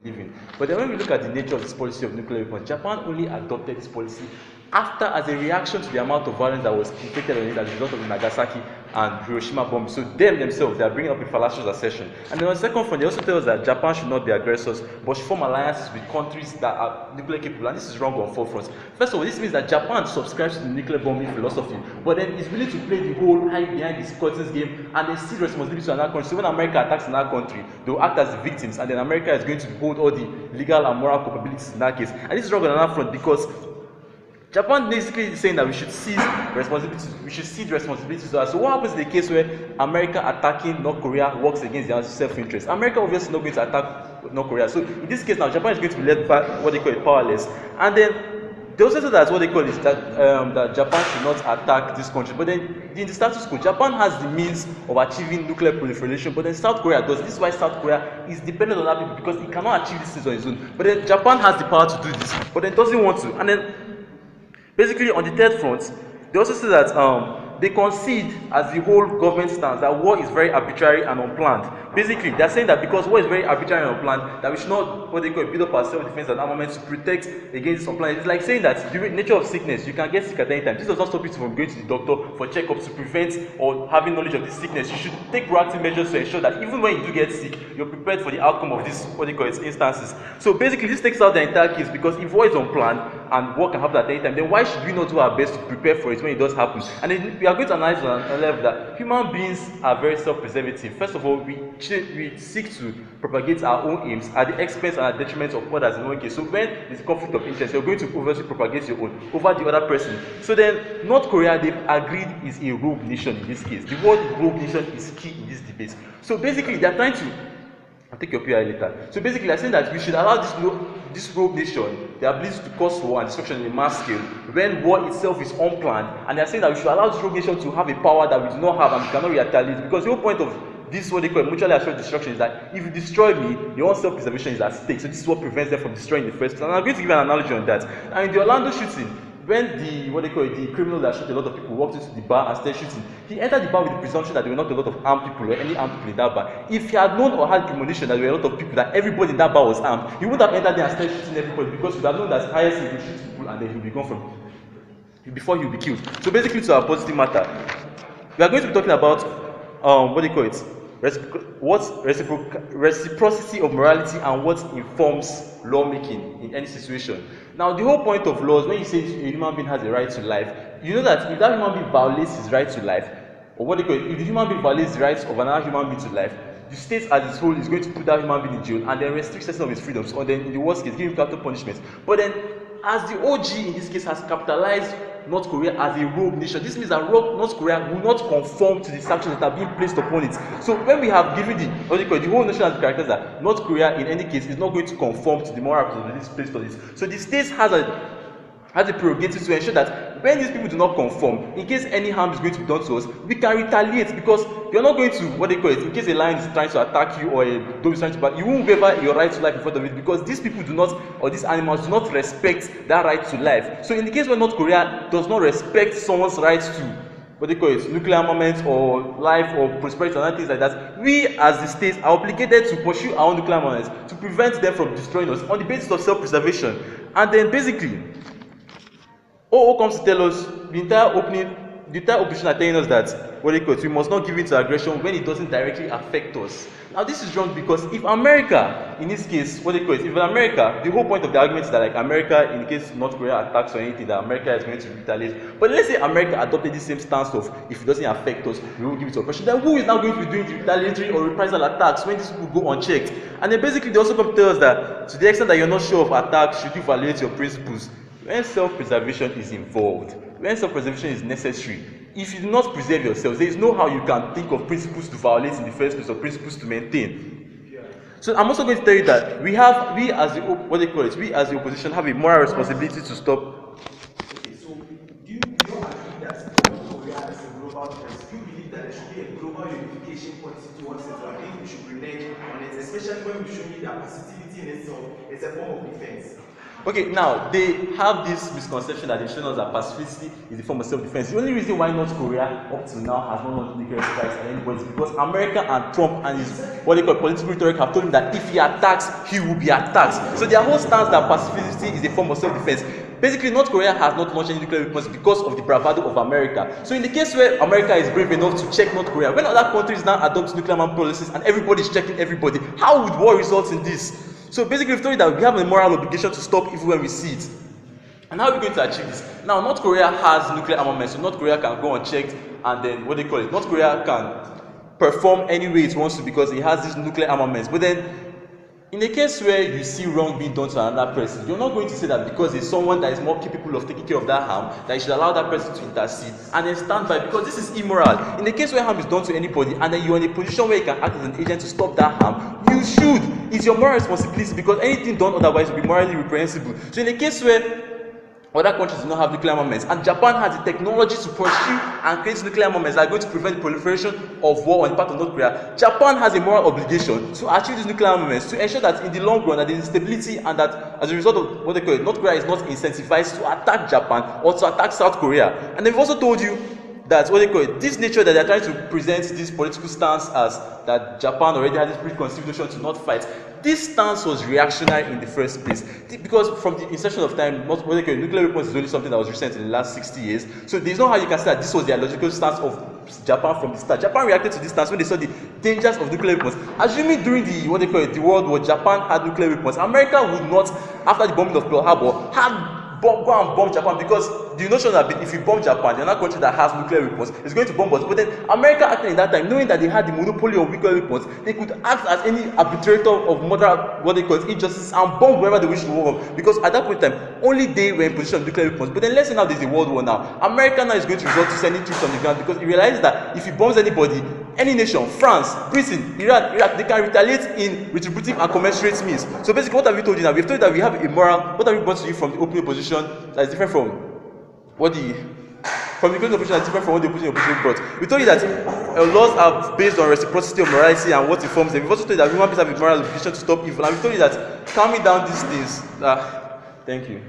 living. But then when we look at the nature of this policy of nuclear weapons, Japan only adopted this policy after, as a reaction to the amount of violence that was inflicted on it as a result of the Nagasaki and Hiroshima bombs. So them themselves, they are bringing up a fallacious assertion. And then on the second front, they also tell us that Japan should not be aggressors, but should form alliances with countries that are nuclear capable. And this is wrong on four fronts. First of all, this means that Japan subscribes to the nuclear bombing philosophy, but then is willing to play the whole hide behind the curtains game, and they see responsibility to another country. So when America attacks another country, they will act as the victims, and then America is going to hold all the legal and moral culpabilities in that case. And this is wrong on another front because Japan basically is saying that we should seize responsibilities. We should cede responsibilities to us. So what happens in the case where America attacking North Korea works against their self-interest? America obviously not going to attack North Korea. So in this case now, Japan is going to be led by what they call it powerless. And then they also say that what they call is that that Japan should not attack this country. But then in the status quo, Japan has the means of achieving nuclear proliferation, but then South Korea does. This is why South Korea is dependent on other people, because it cannot achieve this things on its own. But then Japan has the power to do this, but then doesn't want to. And then basically, on the third front, they also say that they concede as the whole government stands that war is very arbitrary and unplanned. Basically, they are saying that because war is very arbitrary and unplanned, that we should not, what they call, build up our self-defense and armament to protect against this unplanned. It's like saying that the nature of sickness, you can get sick at any time. This does not stop you from going to the doctor for checkups to prevent or having knowledge of this sickness. You should take proactive measures to ensure that even when you do get sick, you're prepared for the outcome of this, what they call it, instances. So basically, this takes out the entire case, because if war is unplanned and war can happen at any time, then why should we not do our best to prepare for it when it does happen? And then we are going to analyze on a level that human beings are very self-preservative. First of all, we seek to propagate our own aims at the expense and at the detriment of others in one case. So when there's a conflict of interest, you're going to obviously propagate your own over the other person. So then North Korea, they've agreed, is a rogue nation in this case. The word rogue nation is key in this debate. So basically, they're trying to, I'll take your PI later. So basically, they're saying that we should allow this rogue nation the ability to cause war and destruction in a mass scale when war itself is unplanned. And they're saying that we should allow this rogue nation to have a power that we do not have and we cannot retaliate, because the whole point of this, what they call mutually assured destruction, is that if you destroy me, your own self-preservation is at stake. So this is what prevents them from destroying the first place. And I'm going to give an analogy on that. And in the Orlando shooting, when the criminal that shot a lot of people walked into the bar and started shooting, he entered the bar with the presumption that there were not a lot of armed people or any armed people in that bar. If he had known or had premonition that there were a lot of people, that everybody in that bar was armed, he would have entered there and started shooting everybody, because he would have known that highest he would shoot people and then he would be gone before he would be killed. So basically, to our positive matter, we are going to be talking about reciprocity of morality and what informs lawmaking in any situation. Now, the whole point of laws, when you say a human being has a right to life, you know that if that human being violates his right to life, or if the human being violates the rights of another human being to life, the state as a whole is going to put that human being in jail and then restrict certain of his freedoms, or then in the worst case, give him capital punishment. But then, as the OG in this case has capitalized North Korea as a rogue nation, this means that North Korea will not conform to the sanctions that are being placed upon it. So when we have given the whole nation has the characters that North Korea in any case is not going to conform to the moral responsibilities placed on it. So the state has a prerogative to ensure that when these people do not conform, in case any harm is going to be done to us, we can retaliate, because you're not going to, in case a lion is trying to attack you or a dog is trying to bite, you won't waiver your right to life in front of it, because these people do not, or these animals do not respect that right to life. So in the case where North Korea does not respect someone's right to nuclear armament or life or prosperity and other things like that, we as the states are obligated to pursue our own nuclear armaments to prevent them from destroying us on the basis of self-preservation. And then basically, OO comes to tell us, the entire opposition are telling us that we must not give in to aggression when it doesn't directly affect us. Now this is wrong, because if America, in this case, if America, the whole point of the argument is that like America, in case North Korea attacks or anything, that America is going to retaliate. But let's say America adopted the same stance of, if it doesn't affect us, we will give it to oppression. Then who is now going to be doing the retaliatory or reprisal attacks when these people go unchecked? And then basically they also come to tell us that to the extent that you're not sure of attacks, should you violate your principles? When self-preservation is involved, when self-preservation is necessary, if you do not preserve yourselves, there is no how you can think of principles to violate in the first place or principles to maintain. So I'm also going to tell you that we as the opposition have a moral responsibility to stop. Okay, so do you not agree that North Korea is a global threat? Do you believe that there should be a global unification policy towards it? I think we should relate on it, especially when we show you that passivity in itself is a form of defense. Okay, now they have this misconception that they've shown us that pacifism is a form of self-defense. The only reason why North Korea up to now has not launched nuclear strikes at anybody is because America and Trump and his what they call political rhetoric have told him that if he attacks, he will be attacked. So their whole stance that pacifism is a form of self-defense. Basically, North Korea has not launched any nuclear weapons because of the bravado of America. So in the case where America is brave enough to check North Korea, when other countries now adopt nuclear man policies and everybody is checking everybody, how would war result in this? So basically, we've told you that we have a moral obligation to stop evil when we see it. And how are we going to achieve this? Now, North Korea has nuclear armament, so North Korea can go unchecked, and then what they call it, North Korea can perform any way it wants to because it has these nuclear armaments. But then, in a case where you see wrong being done to another person, you're not going to say that because there's someone that is more capable of taking care of that harm, that you should allow that person to intercede and then stand by, because this is immoral. In the case where harm is done to anybody and then you're in a position where you can act as an agent to stop that harm, you should. It's your moral responsibility, because anything done otherwise will be morally reprehensible. So in a case where other countries do not have nuclear armaments, and Japan has the technology to pursue and create nuclear armaments that are going to prevent the proliferation of war on the part of North Korea, Japan has a moral obligation to achieve these nuclear armaments to ensure that in the long run that there is stability, and that as a result of what they call it, North Korea is not incentivized to attack Japan or to attack South Korea. And they've also told you that what they call it, this nature that they're trying to present this political stance as that Japan already had this preconceived notion to not fight. This stance was reactionary in the first place, because from the inception of time, not what they call it, nuclear weapons is only something that was recent in the last 60 years. So there's no how you can say that this was the logical stance of Japan from the start. Japan reacted to this stance when they saw the dangers of nuclear weapons. Assuming during the what they call it, the World War, Japan had nuclear weapons, America would not, after the bombing of Pearl Harbor, go and bomb Japan, because the notion that if you bomb Japan, the other country that has nuclear weapons is going to bomb us. But then America acting in that time, knowing that they had the monopoly of nuclear weapons, they could act as any arbitrator of moderate, what they call it, injustice, and bomb wherever they wish to bomb. Because at that point in time, only they were in position of nuclear weapons. But then let's say now there's a world war now. America now is going to resort to sending troops on the ground, because it realizes that if it bombs anybody, any nation, France, Britain, Iran, Iraq, they can retaliate in retributive and commensurate means. So basically, what have we told you now? We've told you that we have a moral. What have we brought to you from the opening position that is different from what the closing opposition is different from what the opposing opposition brought. We told you that laws are based on reciprocity of morality and what informs them. We've also told you that human beings have a moral obligation to stop evil, and we told you that calming down these things. Thank you.